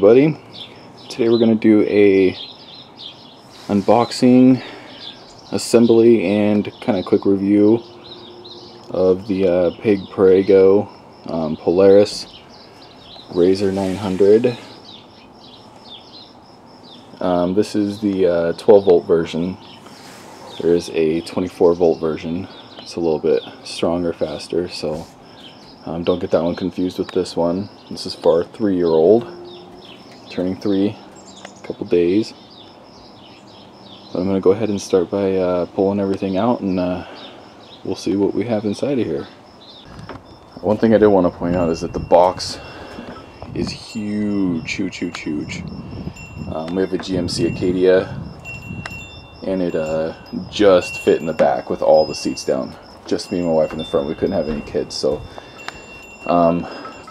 everybody. Today we're going to do a unboxing, assembly, and kind of quick review of the Peg Perego Polaris RZR 900. This is the 12 volt version. There is a 24 volt version. It's a little bit stronger, faster, so don't get that one confused with this one. This is for our 3-year-old, turning 3 in a couple days. But I'm going to go ahead and start by pulling everything out, and we'll see what we have inside of here. One thing I did want to point out is that the box is huge, huge, huge, huge. We have a GMC Acadia, and it just fit in the back with all the seats down. Just me and my wife in the front. We couldn't have any kids, so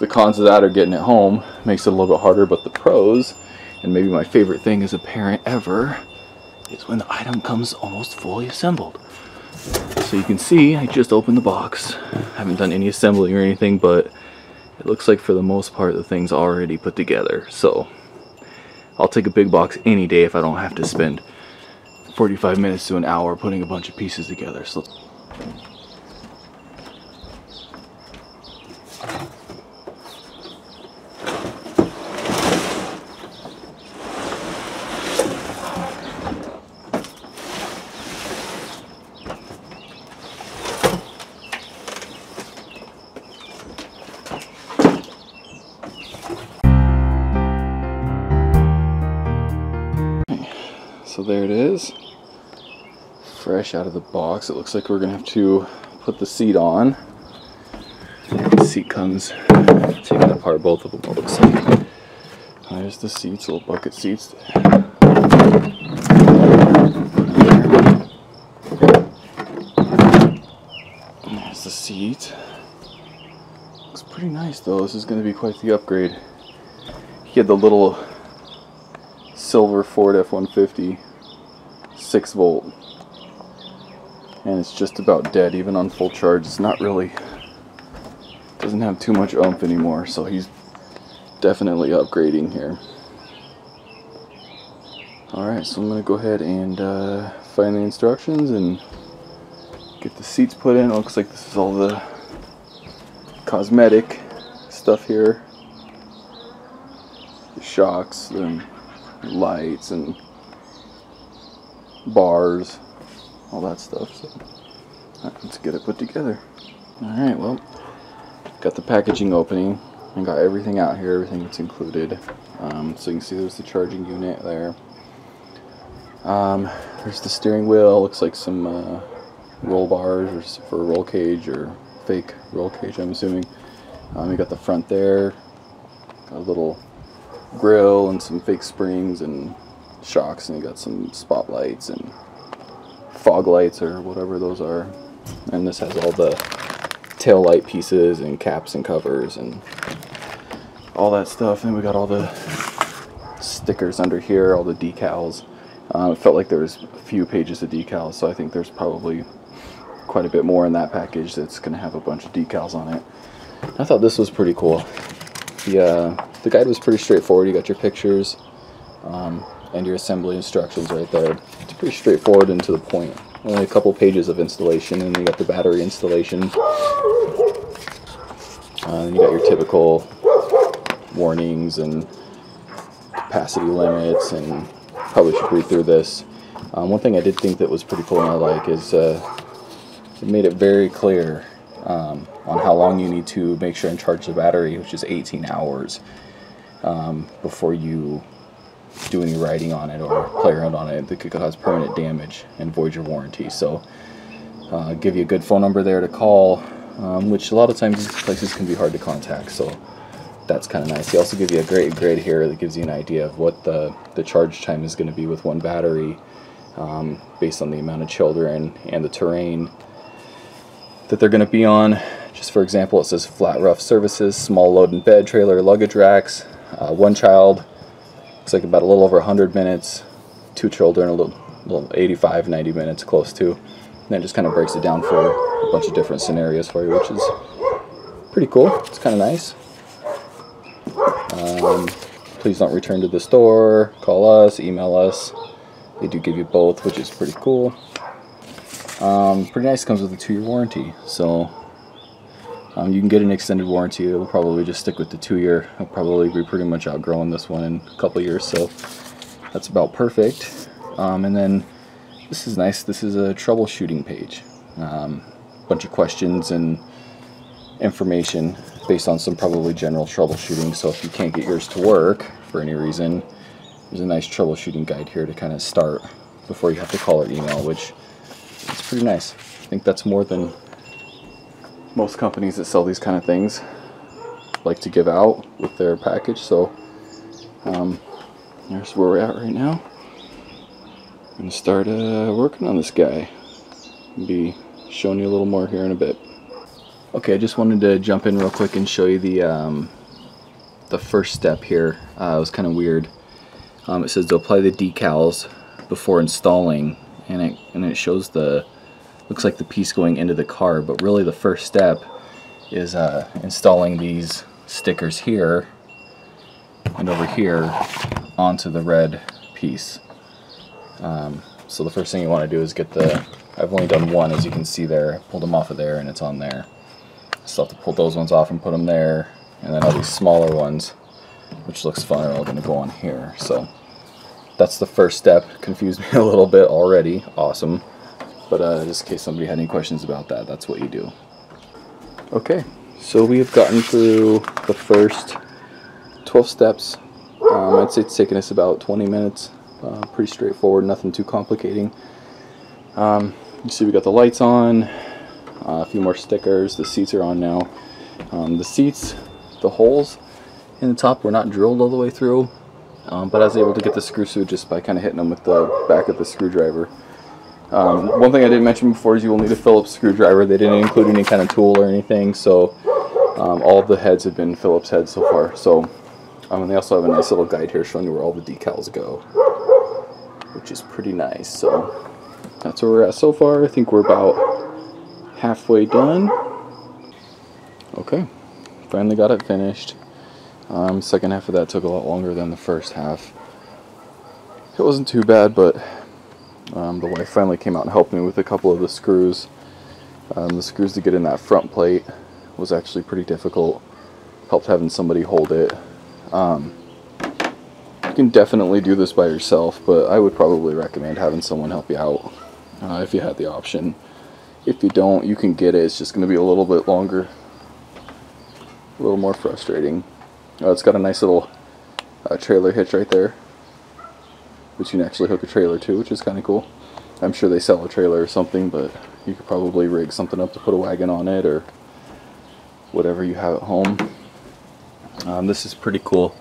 the cons of that are getting it home. Makes it a little bit harder, but the pros, and maybe my favorite thing as a parent ever, is when the item comes almost fully assembled. So you can see I just opened the box. Haven't done any assembly or anything, but it looks like for the most part the thing's already put together. So I'll take a big box any day if I don't have to spend 45 minutes to an hour putting a bunch of pieces together. So there it is, fresh out of the box. It looks like we're gonna have to put the seat on. The seat comes taken apart, both of them, it looks like. There's the seats, little bucket seats. There's the seat. Looks pretty nice though. This is gonna be quite the upgrade. He had the little silver Ford F-150 6 volt, and it's just about dead even on full charge. It's not really, doesn't have too much oomph anymore, so he's definitely upgrading here. Alright, so I'm going to go ahead and find the instructions and get the seats put in. It looks like this is all the cosmetic stuff here, the shocks and lights and bars, all that stuff. So let's get it put together. Alright, well, got the packaging opening and got everything out here, everything that's included. So you can see there's the charging unit there. There's the steering wheel. Looks like some roll bars for a roll cage, or fake roll cage, I'm assuming. You got the front there, got a little grill and some fake springs and shocks, and you got some spotlights and fog lights or whatever those are. And this has all the tail light pieces and caps and covers and all that stuff. And we got all the stickers under here, all the decals. It felt like there was a few pages of decals, so I think there's probably quite a bit more in that package that's going to have a bunch of decals on it. I thought this was pretty cool. The guide was pretty straightforward. You got your pictures and your assembly instructions right there. It's pretty straightforward and to the point. Only a couple pages of installation, and you got the battery installation. And you got your typical warnings and capacity limits, and probably should read through this. One thing I did think that was pretty cool and I like is it made it very clear on how long you need to make sure and charge the battery, which is 18 hours before you do any writing on it or play around on it that could cause permanent damage and void your warranty. So give you a good phone number there to call, which a lot of times these places can be hard to contact, so that's kind of nice. They also give you a great grid here that gives you an idea of what the charge time is going to be with one battery, based on the amount of children and the terrain that they're going to be on. Just for example, it says flat rough surfaces, small load and bed, trailer, luggage racks, one child, looks like about a little over 100 minutes, 2 children, a little 85, 90 minutes, close to. And then it just kind of breaks it down for a bunch of different scenarios for you, which is pretty cool. It's kind of nice. please don't return to the store, call us, email us. They do give you both, which is pretty cool. Pretty nice, comes with a 2-year warranty, so you can get an extended warranty. It'll probably just stick with the 2-year. I'll probably be pretty much outgrowing this one in a couple years, so that's about perfect. And then this is nice. This is a troubleshooting page. Bunch of questions and information based on some probably general troubleshooting. So if you can't get yours to work for any reason, there's a nice troubleshooting guide here to kind of start before you have to call or email, which is pretty nice. I think that's more than most companies that sell these kind of things like to give out with their package. So there's where we're at right now. I'm going to start working on this guy. I'll be showing you a little more here in a bit. Okay, I just wanted to jump in real quick and show you the first step here. It was kind of weird. It says to apply the decals before installing, and it shows looks like the piece going into the car, but really the first step is installing these stickers here and over here onto the red piece. So the first thing you want to do is get I've only done one, as you can see there. I pulled them off of there and it's on there. Still have to pull those ones off and put them there, and then all these smaller ones, which looks fun, are all going to go on here. So that's the first step. Confused me a little bit already. Awesome. But just in case somebody had any questions about that, that's what you do. Okay, so we have gotten through the first 12 steps. I'd say it's taken us about 20 minutes. Pretty straightforward, nothing too complicating. You see we got the lights on, a few more stickers, the seats are on now. The seats, the holes in the top were not drilled all the way through, but I was able to get the screw through just by kind of hitting them with the back of the screwdriver. One thing I didn't mention before is you will need a Phillips screwdriver. They didn't include any kind of tool or anything, so all of the heads have been Phillips heads so far. So, and they also have a nice little guide here showing you where all the decals go, which is pretty nice. So that's where we're at so far. I think we're about halfway done. Okay, finally got it finished. Second half of that took a lot longer than the first half. It wasn't too bad, but the wife finally came out and helped me with a couple of the screws. The screws to get in that front plate was actually pretty difficult. Helped having somebody hold it. You can definitely do this by yourself, but I would probably recommend having someone help you out if you had the option. If you don't, you can get it. It's just going to be a little bit longer, a little more frustrating. It's got a nice little trailer hitch right there, which you can actually hook a trailer to, which is kind of cool. I'm sure they sell a trailer or something, but you could probably rig something up to put a wagon on it or whatever you have at home. This is pretty cool.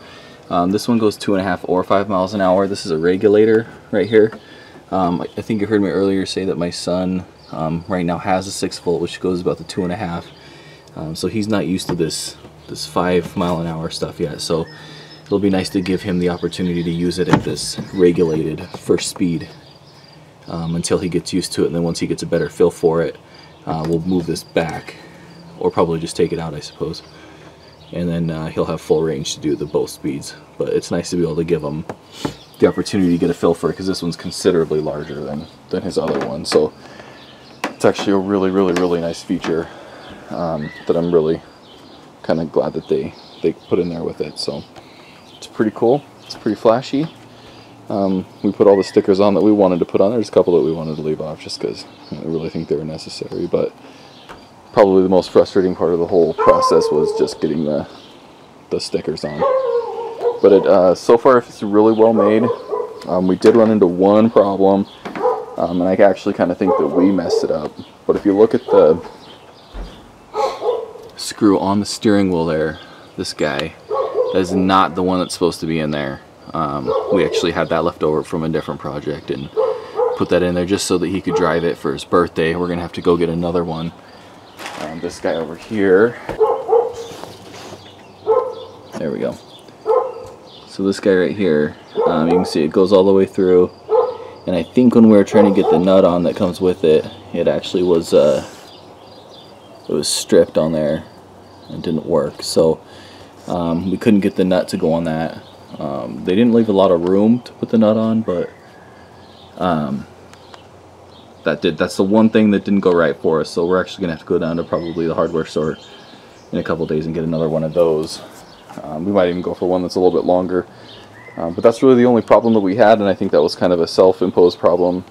This one goes 2.5 or 5 miles an hour. This is a regulator right here. I think you heard me earlier say that my son right now has a 6-volt, which goes about the 2.5. So he's not used to this 5 mile an hour stuff yet. So it'll be nice to give him the opportunity to use it at this regulated first speed until he gets used to it. And then once he gets a better feel for it, we'll move this back, or probably just take it out, I suppose. And then he'll have full range to do the both speeds. But it's nice to be able to give him the opportunity to get a feel for it, because this one's considerably larger than his other one. So it's actually a really nice feature that I'm really kind of glad that they put in there with it. So it's pretty cool. It's pretty flashy. We put all the stickers on that we wanted to put on. There's a couple that we wanted to leave off just because I really think they were necessary. But probably the most frustrating part of the whole process was just getting the stickers on. But so far it's really well made. We did run into one problem, and I actually kind of think that we messed it up. But if you look at the screw on the steering wheel there, this guy, that is not the one that's supposed to be in there. We actually had that left over from a different project and put that in there just so that he could drive it for his birthday. We're gonna have to go get another one. This guy over here, there we go. So this guy right here, you can see it goes all the way through, and I think when we were trying to get the nut on that comes with it, it actually was stripped on there and didn't work. So we couldn't get the nut to go on that. They didn't leave a lot of room to put the nut on, but that's the one thing that didn't go right for us. So we're actually gonna have to go down to probably the hardware store in a couple days and get another one of those. We might even go for one that's a little bit longer. But that's really the only problem that we had, and I think that was kind of a self-imposed problem.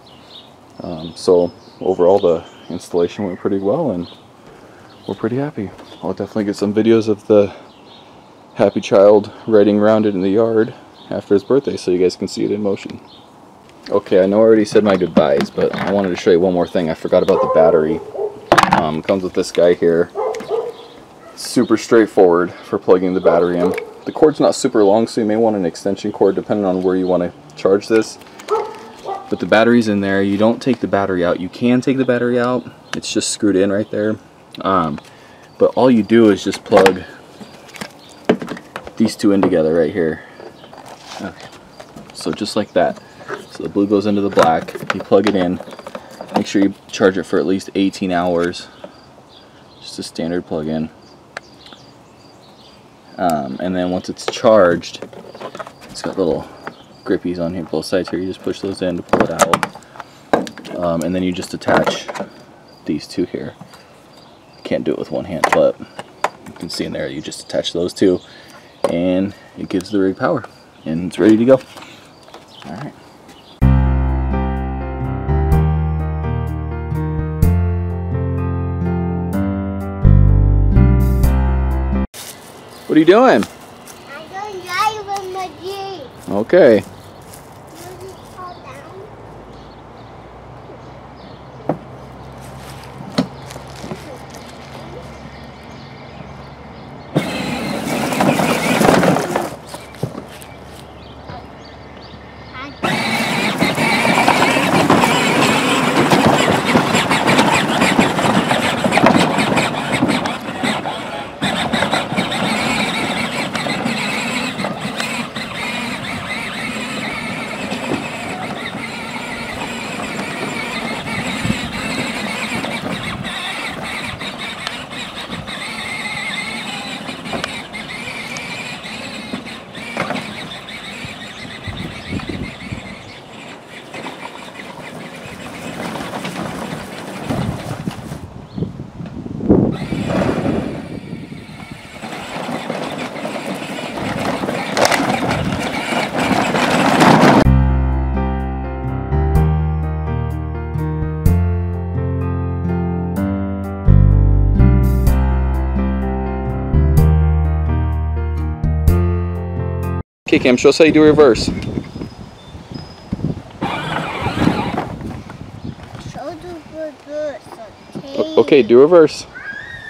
So overall the installation went pretty well, and we're pretty happy. I'll definitely get some videos of the happy child riding around it in the yard after his birthday so you guys can see it in motion. Okay, I know I already said my goodbyes, but I wanted to show you one more thing. I forgot about the battery. It comes with this guy here. Super straightforward for plugging the battery in. The cord's not super long, so you may want an extension cord depending on where you want to charge this. But the battery's in there. You don't take the battery out. You can take the battery out. It's just screwed in right there. But all you do is just plug these two in together right here. Okay. So just like that. So the blue goes into the black. You plug it in. Make sure you charge it for at least 18 hours. Just a standard plug-in. And then once it's charged, it's got little grippies on here, both sides here. You just push those in to pull it out. And then you just attach these two here. Can't do it with one hand, but you can see in there, you just attach those two, and it gives the rig power, and it's ready to go. All right. What are you doing? I'm going to drive with my Jeep. Okay. Okay, Cam, show us how you do reverse. Show the reverse. Okay, do reverse.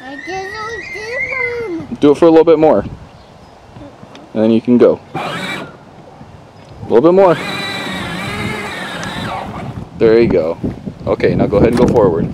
I just don't Do it for a little bit more. And then you can go. A little bit more. There you go. Okay, now go ahead and go forward.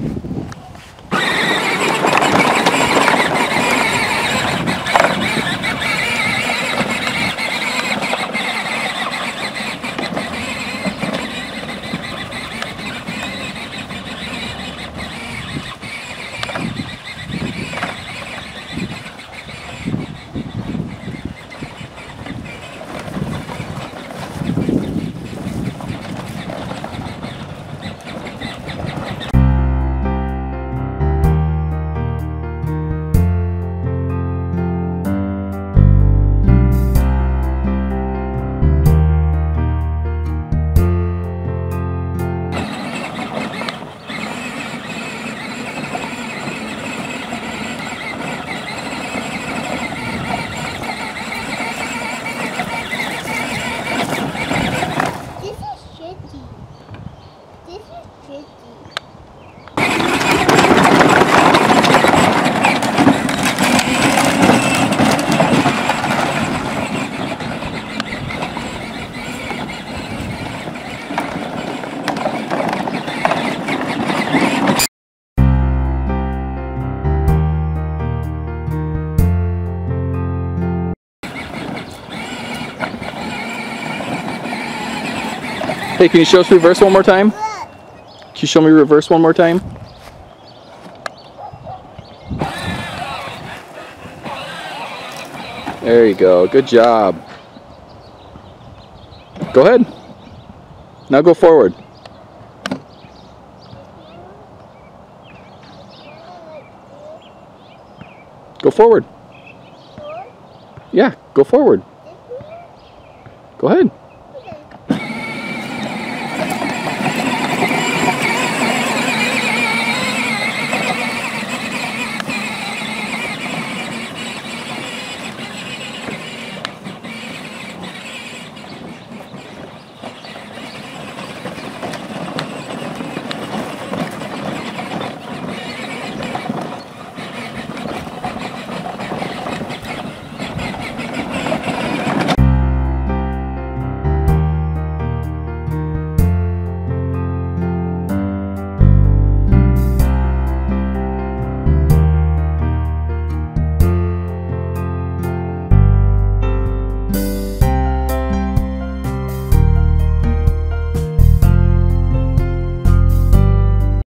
Hey, can you show us reverse one more time? Can you show me reverse one more time? There you go. Good job. Go ahead. Now go forward. Go forward. Yeah, go forward. Go ahead.